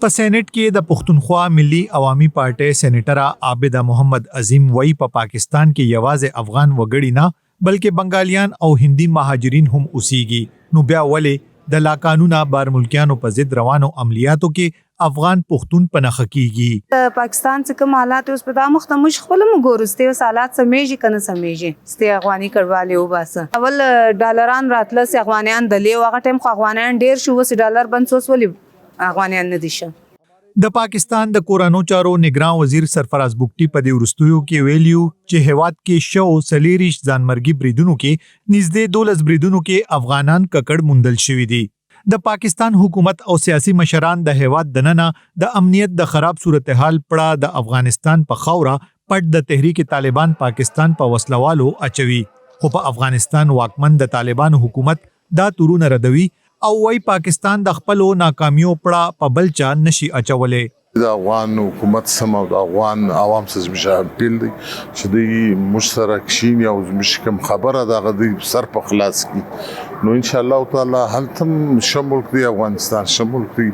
په سېنات کې د پښتونخوا ملي عوامي پارټۍ سېنیټره عابده محمد عظیم وای په پاکستان کې یوازې افغان وګړي نه بلکې بنگالیان او هندي مهاجرین هم اوسېږي. نو بیا ولې د لا قانونا بار ملکیانو په ضد روانو عملیاتو کې افغان پښتون پناه کیږي؟ پاکستان څخه کوم حالات اوس په دامخ ته مش خپل مګورسته حالات سمېږي کنه سمېږي سته افغاني کډواله وباسه اول ډالران راتله سي افغانیان د لیو هغه ټیم خو افغانیان ډیر شو وس ډالر بنسوس ولي افغانیان نه دي شه. د پاکستان د کورانو چارو نگران وزیر سرفراز بوګټي په دې ورستیو کې ویلیو چې هواد کې شو سلیریش ځانمرګي بریدونو کې نږدې 12 بریدونو کې افغانان ککړ موندل شوی دي. د پاکستان حکومت او سیاسي مشران د هواد دننه د امنیت د خراب صورتحال پړه د افغانستان په خاوره پټ د تحریک طالبان پاکستان په وسلوالو اچوي. خو په افغانستان واکمن د طالبان حکومت دا تورونه ردوي او وای پاکستان د خپلو ناکامیو پړه په بلچا نشي اچولې. د افغان حکومت سم او د افغان عوام سره مشابه پیل دي چې د مشترک شین او مشکم خبره د غدي سر په خلاص کی نو ان شاء الله تعالی هلته شمول دی افغانستان شمول دی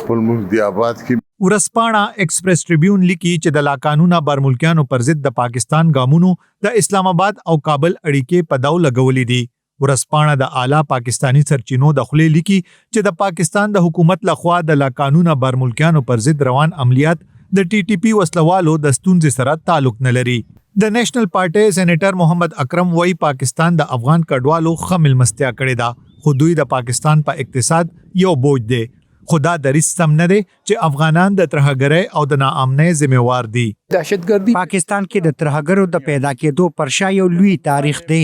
خپل ملک دی آباد کی. ورسپانا ایکسپریس ټریبیون لیکي چې د لا قانونا بار ملکیانو پر ضد د پاکستان ګامونو د اسلام آباد او کابل اړیکې په داو لګولې دي. ورسپانا د اعلی پاکستانی سرچینو د خلې لیکي چې د پاکستان د حکومت لخوا د لا قانونا بار ملکیانو پر ضد روان عملیات د ټي ټي پی وسلوالو د ستونزې سره تعلق نه لري. د نېشنل پارټي سېنیټر محمد اکرم وای پاکستان د افغان کډوالو خمل مستیا کړی دا خو دوی د پاکستان په اقتصاد یو بوج دی. خدا دریس سم نه دی چې افغانان د ترهګرۍ او د ناامنۍ ذمہوار دي. دهشتګردي پاکستان کې د ترهګرو د پیدا کېدو پرشا یو لوی تاریخ دی.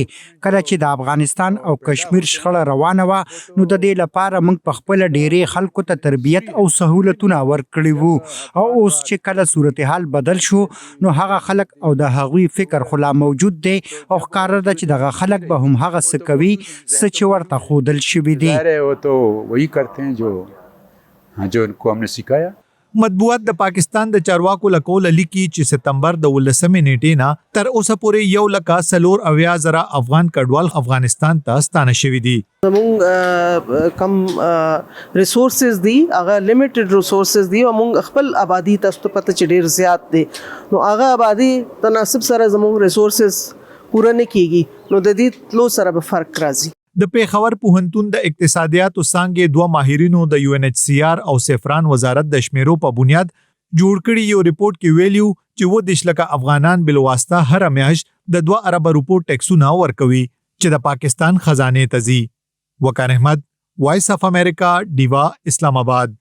کله چې د افغانستان او کشمیر شخړه روانه و نو د دې لپاره موږ په خپل ډېری خلکو ته تربیت او سہولتونه ورکړي وو او اوس چې کله صورتحال بدل شو نو هغه خلک او د هغوی فکر خلا موجود دی او ښکاره ده چې دغه خلک به هم هغه څه کوي څه چې ورته ښودل شوي دي. وہی کرتے ہیں جو ان کو ہم نے سکھایا. مطبوعات د پاکستان د چارواکو لکول لیکي چې سپتمبر د 19 نیټې نه تر اوسه پورې 1,40,000 افغان کډوال افغانستان ته ستانه شوي دي. زموږ کم ریسورسز دي هغه لیمیټډ ریسورسز دي او موږ خپل آبادی تاسو ته پته چې ډیر زیات دي نو هغه آبادی تناسب سره زموږ ریسورسز پوره نه کیږي نو د دې تلو سره به فرق راځي. د پیښور پوهنتون د اقتصادیاتو څانګې دوه ماهرینو د یو ان ایچ سی آر او سفران وزارت د شمیرو په بنیاد جوړ کړي یو ریپورت کې ویلیو چې 10 لکه افغانان بلواسطه هر میاشت د 2 ارب روپو ټیکسونه ورکوي چې د پاکستان خزانه ته ځي. وقار احمد، وایس اف امریکا، ډیوا، اسلام آباد.